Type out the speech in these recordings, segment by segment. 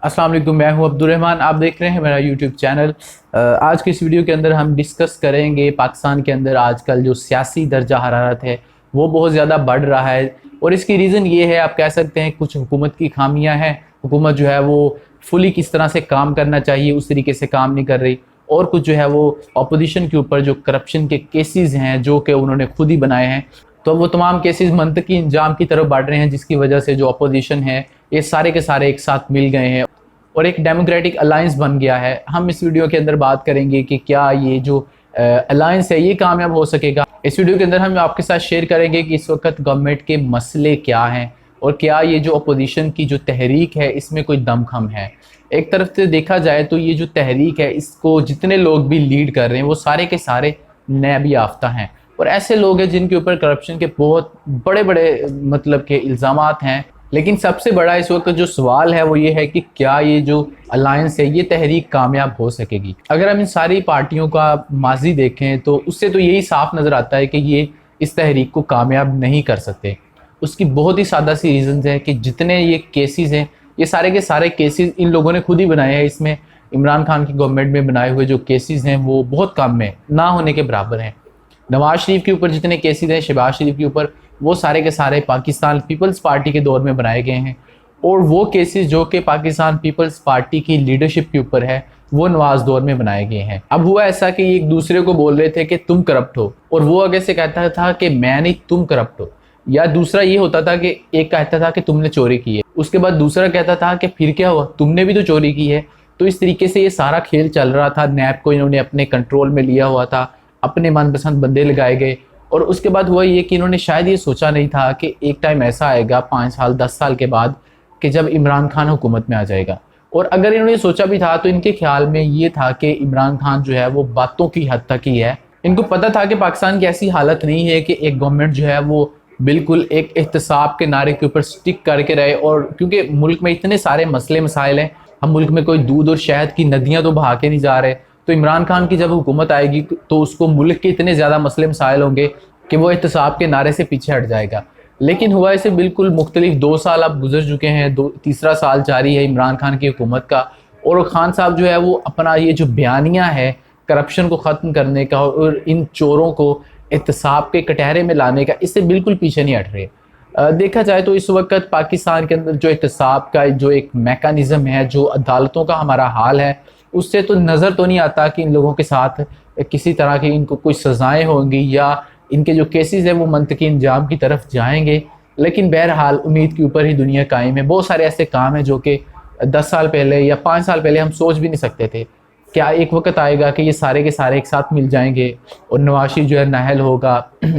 अस्सलाम वालेकुम, मैं हूं अब्दुर्रहमान। आप देख रहे हैं मेरा यूट्यूब चैनल। आज के इस वीडियो के अंदर हम डिस्कस करेंगे पाकिस्तान के अंदर आजकल जो सियासी दर्जा हरारत है वो बहुत ज़्यादा बढ़ रहा है। और इसकी रीज़न ये है, आप कह सकते हैं कुछ हुकूमत की खामियां हैं। हुकूमत जो है वो फुली किस तरह से काम करना चाहिए उस तरीके से काम नहीं कर रही, और कुछ जो है वो अपोजिशन के ऊपर जो करप्शन के केसेस हैं जो कि उन्होंने खुद ही बनाए हैं, तो वो तमाम केसेस मंतकी इंजाम की तरफ बढ़ रहे हैं, जिसकी वजह से जो अपोजिशन है ये सारे के सारे एक साथ मिल गए हैं और एक डेमोक्रेटिक अलायंस बन गया है। हम इस वीडियो के अंदर बात करेंगे कि क्या ये जो अलायंस है ये कामयाब हो सकेगा। इस वीडियो के अंदर हम आपके साथ शेयर करेंगे कि इस वक्त गवर्नमेंट के मसले क्या हैं और क्या ये जो अपोजिशन की जो तहरीक है इसमें कोई दमखम है। एक तरफ से देखा जाए तो ये जो तहरीक है इसको जितने लोग भी लीड कर रहे हैं वो सारे के सारे नैब याफ्ता हैं और ऐसे लोग हैं जिनके ऊपर करप्शन के बहुत बड़े बड़े मतलब के इल्ज़ामात हैं। लेकिन सबसे बड़ा इस वक्त जो सवाल है वो ये है कि क्या ये जो अलायंस है ये तहरीक कामयाब हो सकेगी। अगर हम इन सारी पार्टियों का माजी देखें तो उससे तो यही साफ नज़र आता है कि ये इस तहरीक को कामयाब नहीं कर सकते। उसकी बहुत ही सादा सी रीज़न है कि जितने ये केसेस हैं ये सारे के सारे केसेस इन लोगों ने खुद ही बनाए हैं। इसमें इमरान खान की गवर्नमेंट में बनाए हुए जो केसेस हैं वो बहुत कम है, ना होने के बराबर हैं। नवाज शरीफ के ऊपर जितने केसेस हैं, शहबाज शरीफ के ऊपर, वो सारे के सारे पाकिस्तान पीपल्स पार्टी के दौर में बनाए गए हैं। और वो केसेस जो कि पाकिस्तान पीपल्स पार्टी की लीडरशिप के ऊपर है वो नवाज दौर में बनाए गए हैं। अब हुआ ऐसा कि एक दूसरे को बोल रहे थे कि तुम करप्ट हो, और वो आगे से कहता था कि मैं नहीं तुम करप्ट हो। या दूसरा ये होता था कि एक कहता था कि तुमने चोरी की है, उसके बाद दूसरा कहता था कि फिर क्या हुआ, तुमने भी तो चोरी की है। तो इस तरीके से ये सारा खेल चल रहा था। नैब को इन्होंने अपने कंट्रोल में लिया हुआ था, अपने मनपसंद बंदे लगाए गए। और उसके बाद हुआ ये कि इन्होंने शायद ये सोचा नहीं था कि एक टाइम ऐसा आएगा 5 साल 10 साल के बाद कि जब इमरान खान हुकूमत में आ जाएगा। और अगर इन्होंने सोचा भी था तो इनके ख्याल में ये था कि इमरान खान जो है वो बातों की हद तक ही है। इनको पता था कि पाकिस्तान की ऐसी हालत नहीं है कि एक गवर्नमेंट जो है वो बिल्कुल एक एहतसाब के नारे के ऊपर स्टिक करके रहे। और क्योंकि मुल्क में इतने सारे मसले मसाइल हैं, हम मुल्क में कोई दूध और शहद की नदियाँ तो बहा के नहीं जा रहे। तो इमरान खान की जब हुकूमत आएगी तो उसको मुल्क के इतने ज़्यादा मसले मसाइल होंगे कि वो एहतसाब के नारे से पीछे हट जाएगा। लेकिन हुआ इसे बिल्कुल मुख्तलिफ। 2 साल अब गुजर चुके हैं, तीसरा साल जारी है इमरान खान की हुकूमत का। और खान साहब जो है वो अपना ये जो बयानिया है करप्शन को ख़त्म करने का और इन चोरों को एहतसाब के कटहरे में लाने का, इससे बिल्कुल पीछे नहीं हट रहे। देखा जाए तो इस वक्त पाकिस्तान के अंदर जो एहतसाब का जो एक मेकानिज़म है, जो अदालतों का हमारा हाल है, उससे तो नज़र तो नहीं आता कि इन लोगों के साथ किसी तरह की इनको कोई सज़ाएँ होंगी या इनके जो केसेस हैं वो मंतकी इंजाम की तरफ जाएंगे। लेकिन बहरहाल उम्मीद के ऊपर ही दुनिया कायम है। बहुत सारे ऐसे काम हैं जो कि 10 साल पहले या 5 साल पहले हम सोच भी नहीं सकते थे। क्या एक वक्त आएगा कि ये सारे के सारे एक साथ मिल जाएंगे और नवाज शरीफ जो है नाहल होगा,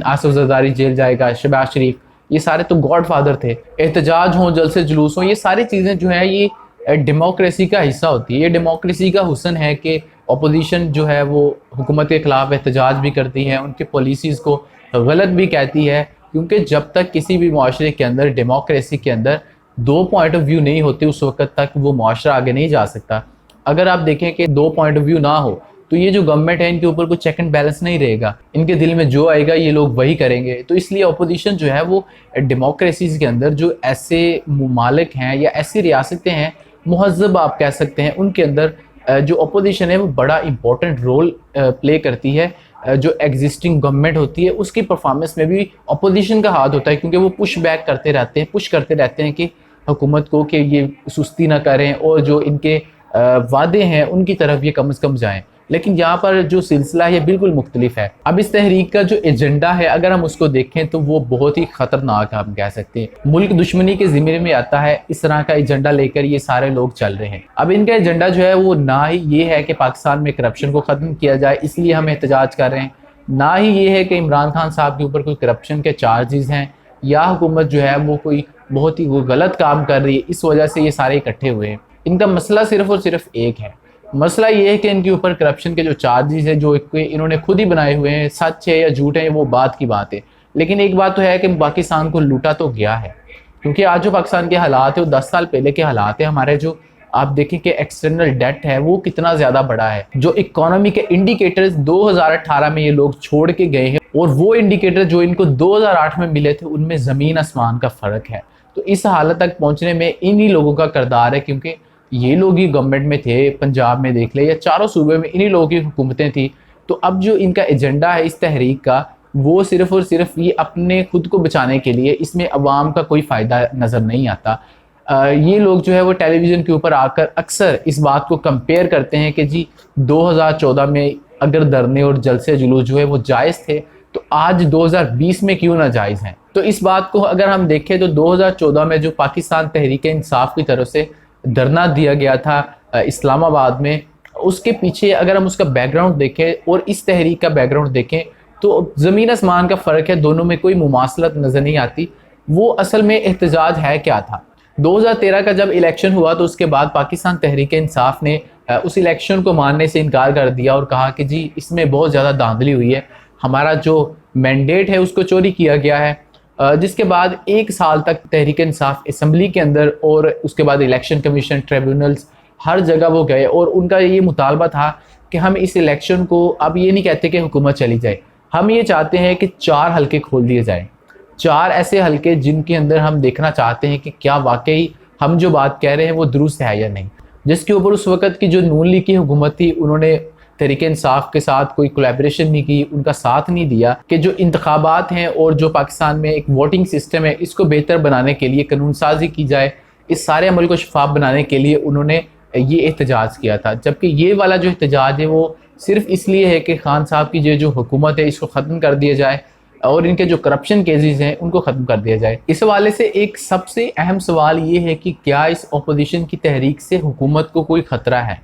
आसिफ जरदारी जेल जाएगा, शहबाज शरीफ, ये सारे तो गॉड फादर थे। एहतजाज हों, जलसे जुलूस हों, ये सारी चीज़ें जो है ये डेमोक्रेसी का हिस्सा होती है। ये डेमोक्रेसी का हुस्न है कि अपोजिशन जो है वो हुकूमत के ख़िलाफ़ एहतजाज भी करती है, उनकी पॉलिसीज़ को गलत भी कहती है। क्योंकि जब तक किसी भी मुआशरे के अंदर, डेमोक्रेसी के अंदर 2 पॉइंट ऑफ व्यू नहीं होते उस वक्त तक वो मुआशरा आगे नहीं जा सकता। अगर आप देखें कि 2 पॉइंट ऑफ व्यू ना हो तो ये जो गवर्नमेंट है इनके ऊपर कोई चेक एंड बैलेंस नहीं रहेगा। इनके दिल में जो आएगा ये लोग वही करेंगे। तो इसलिए अपोजिशन जो है वो डेमोक्रेसीज़ के अंदर जो ऐसे ममालिक हैं या ऐसी रियासतें हैं मुहज़्ज़ब आप कह सकते हैं, उनके अंदर जो अपोजिशन है वो बड़ा इंपॉर्टेंट रोल प्ले करती है। जो एग्जिस्टिंग गवर्नमेंट होती है उसकी परफॉर्मेंस में भी अपोजिशन का हाथ होता है, क्योंकि वो पुश बैक करते रहते हैं, पुश करते रहते हैं कि हुकूमत को कि ये सुस्ती ना करें और जो इनके वादे हैं उनकी तरफ ये कम से कम जाएं। लेकिन यहाँ पर जो सिलसिला है बिल्कुल मुख्तलिफ है। अब इस तहरीक का जो एजेंडा है अगर हम उसको देखें तो वो बहुत ही ख़तरनाक है, हम कह सकते हैं मुल्क दुश्मनी के ज़िम्मे में आता है। इस तरह का एजेंडा लेकर ये सारे लोग चल रहे हैं। अब इनका एजेंडा जो है वो ना ही ये है कि पाकिस्तान में करप्शन को ख़त्म किया जाए इसलिए हम एहतजाज कर रहे हैं, ना ही ये है कि इमरान खान साहब के ऊपर कोई करप्शन के चार्जेस हैं या हुकूमत जो है वो कोई बहुत ही गलत काम कर रही है इस वजह से ये सारे इकट्ठे हुए हैं। इनका मसला सिर्फ और सिर्फ एक है। मसला ये है कि इनके ऊपर करप्शन के जो चार्जेस है जो इन्होंने खुद ही बनाए हुए हैं, सच है या झूठ है वो बात की बात है। लेकिन एक बात तो है कि पाकिस्तान को लूटा तो गया है, क्योंकि आज जो पाकिस्तान के हालात है वो 10 साल पहले के हालात है। हमारे जो आप देखें कि एक्सटर्नल डेट है वो कितना ज़्यादा बड़ा है। जो इकोनॉमी के इंडिकेटर्स 2018 में ये लोग छोड़ के गए हैं और वो इंडिकेटर जो इनको 2008 में मिले थे उनमें ज़मीन आसमान का फ़र्क है। तो इस हालत तक पहुँचने में इन्हीं लोगों का किरदार है, क्योंकि ये लोग ही गवर्नमेंट में थे, पंजाब में देख ले या चारों सूबे में इन्हीं लोगों की हुकूमतें थी। तो अब जो इनका एजेंडा है इस तहरीक का, वो सिर्फ़ और सिर्फ ये अपने खुद को बचाने के लिए, इसमें अवाम का कोई फ़ायदा नज़र नहीं आता। ये लोग जो है वो टेलीविज़न के ऊपर आकर अक्सर इस बात को कंपेयर करते हैं कि जी 2014 में अगर धरने और जलसे जुलूस जो है वो जायज़ थे, तो आज 2020 में क्यों ना जायज़ हैं। तो इस बात को अगर हम देखें तो 2014 में जो पाकिस्तान तहरीक इंसाफ की तरफ से धरना दिया गया था इस्लामाबाद में, उसके पीछे अगर हम उसका बैकग्राउंड देखें और इस तहरीक का बैकग्राउंड देखें तो ज़मीन आसमान का फ़र्क है, दोनों में कोई मुमासलत नज़र नहीं आती। वो असल में एहतजाज है क्या था? 2013 का जब इलेक्शन हुआ तो उसके बाद पाकिस्तान तहरीक इंसाफ ने उस इलेक्शन को मानने से इनकार कर दिया और कहा कि जी इसमें बहुत ज़्यादा धांधली हुई है, हमारा जो मैंडेट है उसको चोरी किया गया है। जिसके बाद 1 साल तक तहरीक इंसाफ असम्बली के अंदर और उसके बाद इलेक्शन कमीशन, ट्रिब्यूनल्स, हर जगह वो गए और उनका ये मुतालबा था कि हम इस इलेक्शन को, अब ये नहीं कहते कि हुकूमत चली जाए, हम ये चाहते हैं कि 4 हलके खोल दिए जाएँ। 4 ऐसे हलके जिनके अंदर हम देखना चाहते हैं कि क्या वाक़ई हम जो बात कह रहे हैं वो दुरुस्त है या नहीं। जिसके ऊपर उस वक़्त की जो नून लीग की हुकूमत थी, उन्होंने तहरीक इंसाफ के साथ कोई कोलैबोरेशन नहीं की, उनका साथ नहीं दिया कि जो इंतखाबात हैं और जो पाकिस्तान में एक वोटिंग सिस्टम है इसको बेहतर बनाने के लिए कानून साज़ी की जाए, इस सारे अमल को शफाफ बनाने के लिए उन्होंने ये एहतजाज किया था। जबकि ये वाला जो एहतजाज है वो सिर्फ़ इसलिए है कि खान साहब की जो हुकूमत है इसको ख़त्म कर दिया जाए और इनके जो करप्शन केसेस हैं उनको ख़त्म कर दिया जाए। इस हवाले से एक सबसे अहम सवाल ये है कि क्या इस अपोजिशन की तहरीक से हुकूमत को कोई ख़तरा है?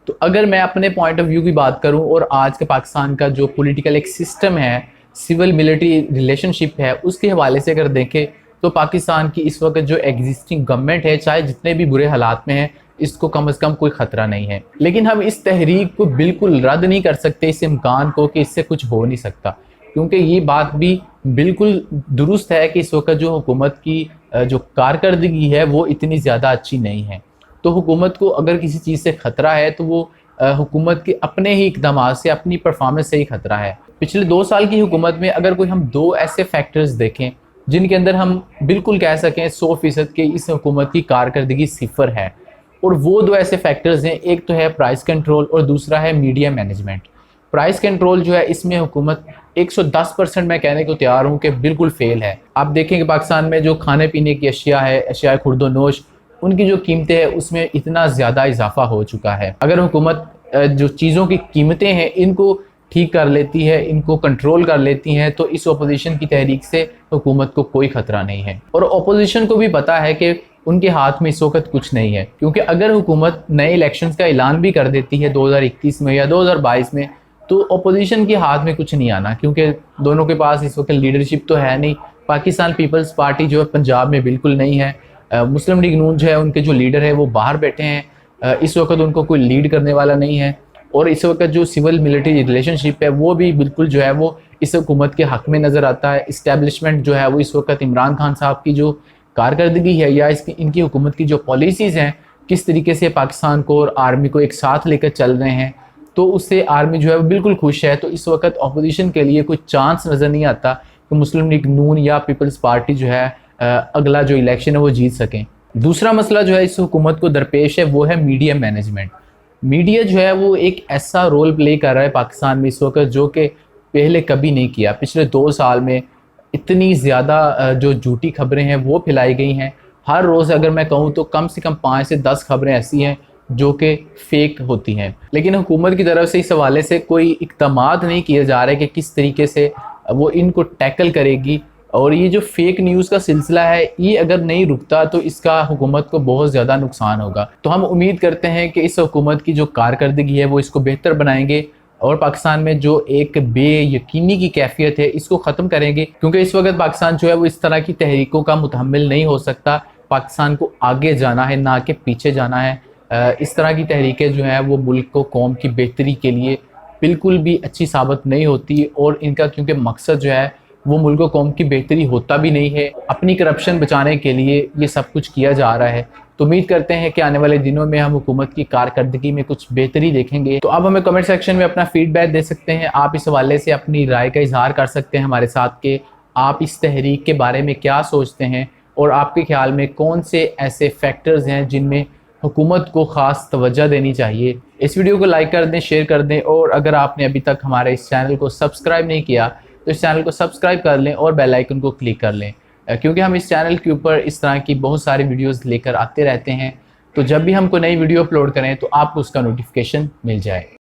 तो अगर मैं अपने पॉइंट ऑफ व्यू की बात करूं और आज के पाकिस्तान का जो पॉलिटिकल एक सिस्टम है, सिविल मिलिट्री रिलेशनशिप है, उसके हवाले से अगर देखें तो पाकिस्तान की इस वक्त जो एग्जिस्टिंग गवर्नमेंट है, चाहे जितने भी बुरे हालात में है, इसको कम से कम कोई ख़तरा नहीं है। लेकिन हम इस तहरीक को बिल्कुल रद्द नहीं कर सकते, इस इम्कान को कि इससे कुछ हो नहीं सकता, क्योंकि ये बात भी बिल्कुल दुरुस्त है कि इस वक्त जो हुकूमत की जो कारकर्दगी है वो इतनी ज़्यादा अच्छी नहीं है। तो हुकूमत को अगर किसी चीज़ से ख़तरा है तो वो हुकूमत के अपने ही इक़दाम से, अपनी परफॉर्मेंस से ही ख़तरा है। पिछले 2 साल की हुकूमत में अगर कोई हम 2 ऐसे फैक्टर्स देखें जिनके अंदर हम बिल्कुल कह सकें 100% के इस हुकूमत की कारकर्दगी सिफर है, और वो 2 ऐसे फैक्टर्स हैं, एक तो है प्राइस कंट्रोल और दूसरा है मीडिया मैनेजमेंट। प्राइस कंट्रोल जो है इसमें हुकूमत 110% मैं कहने को तैयार हूँ कि बिल्कुल फेल है। आप देखें कि पाकिस्तान में जो खाने पीने की अशिया है, अशिया खुर्दोनोश, उनकी जो कीमतें हैं उसमें इतना ज़्यादा इजाफा हो चुका है। अगर हुकूमत जो चीज़ों की कीमतें हैं इनको ठीक कर लेती है, इनको कंट्रोल कर लेती हैं, तो इस अपोजिशन की तहरीक से हुकूमत को कोई ख़तरा नहीं है। और अपोजिशन को भी पता है कि उनके हाथ में इस वक्त कुछ नहीं है, क्योंकि अगर हुकूमत नए इलेक्शंस का ऐलान भी कर देती है 2021 में या 2022 में, तो अपोजिशन के हाथ में कुछ नहीं आना, क्योंकि दोनों के पास इस वक्त लीडरशिप तो है नहीं। पाकिस्तान पीपल्स पार्टी जो है पंजाब में बिल्कुल नहीं है। मुस्लिम लीग नून जो है उनके जो लीडर है वो बाहर बैठे हैं, इस वक्त उनको कोई लीड करने वाला नहीं है। और इस वक्त जो सिविल मिलिट्री रिलेशनशिप है वो भी बिल्कुल जो है वो इस हुकूमत के हक़ में नज़र आता है। इस्टेब्लिशमेंट जो है वो इस वक्त इमरान खान साहब की जो कारकर्दगी है या इनकी हुकूमत की जो पॉलिसीज़ हैं, किस तरीके से पाकिस्तान को और आर्मी को एक साथ लेकर चल रहे हैं, तो उससे आर्मी जो है वो बिल्कुल खुश है। तो इस वक्त अपोजिशन के लिए कोई चांस नज़र नहीं आता कि मुस्लिम लीग नून या पीपल्स पार्टी जो है अगला जो इलेक्शन है वो जीत सकें। दूसरा मसला जो है इस हुकूमत को दरपेश है वो है मीडिया मैनेजमेंट। मीडिया जो है वो एक ऐसा रोल प्ले कर रहा है पाकिस्तान में इस वक्त जो कि पहले कभी नहीं किया। पिछले 2 साल में इतनी ज़्यादा जो झूठी खबरें हैं वो फैलाई गई हैं। हर रोज़ अगर मैं कहूँ तो कम से कम 5 से 10 खबरें ऐसी हैं जो कि फ़ेक होती हैं। लेकिन हुकूमत की तरफ से इस हवाले से कोई इक़दामात नहीं किए जा रहे कि किस तरीके से वो इनको टैकल करेगी। और ये जो फेक न्यूज़ का सिलसिला है ये अगर नहीं रुकता तो इसका हुकूमत को बहुत ज़्यादा नुकसान होगा। तो हम उम्मीद करते हैं कि इस हुकूमत की जो कारकर्दगी है वो इसको बेहतर बनाएंगे और पाकिस्तान में जो एक बेयकीनी की कैफियत है इसको ख़त्म करेंगे, क्योंकि इस वक्त पाकिस्तान जो है वो इस तरह की तहरीकों का मुतहम्मिल नहीं हो सकता। पाकिस्तान को आगे जाना है, ना कि पीछे जाना है। इस तरह की तहरीकें जो हैं वो मुल्क को, कौम की बेहतरी के लिए बिल्कुल भी अच्छी साबित नहीं होती, और इनका क्योंकि मकसद जो है वो मुल्क व कौम की बेहतरी होता भी नहीं है, अपनी करप्शन बचाने के लिए ये सब कुछ किया जा रहा है। तो उम्मीद करते हैं कि आने वाले दिनों में हम हुकूमत की कारकर्दगी में कुछ बेहतरी देखेंगे। तो आप हमें कमेंट सेक्शन में अपना फीडबैक दे सकते हैं, आप इस हवाले से अपनी राय का इजहार कर सकते हैं हमारे साथ कि आप इस तहरीक के बारे में क्या सोचते हैं और आपके ख्याल में कौन से ऐसे फैक्टर्स हैं जिनमें हुकूमत को ख़ास तवज्जो देनी चाहिए। इस वीडियो को लाइक कर दें, शेयर कर दें, और अगर आपने अभी तक हमारे इस चैनल को सब्सक्राइब नहीं किया तो इस चैनल को सब्सक्राइब कर लें और बेल आइकन को क्लिक कर लें, क्योंकि हम इस चैनल के ऊपर इस तरह की बहुत सारी वीडियोस लेकर आते रहते हैं। तो जब भी हमको नई वीडियो अपलोड करें तो आपको उसका नोटिफिकेशन मिल जाए।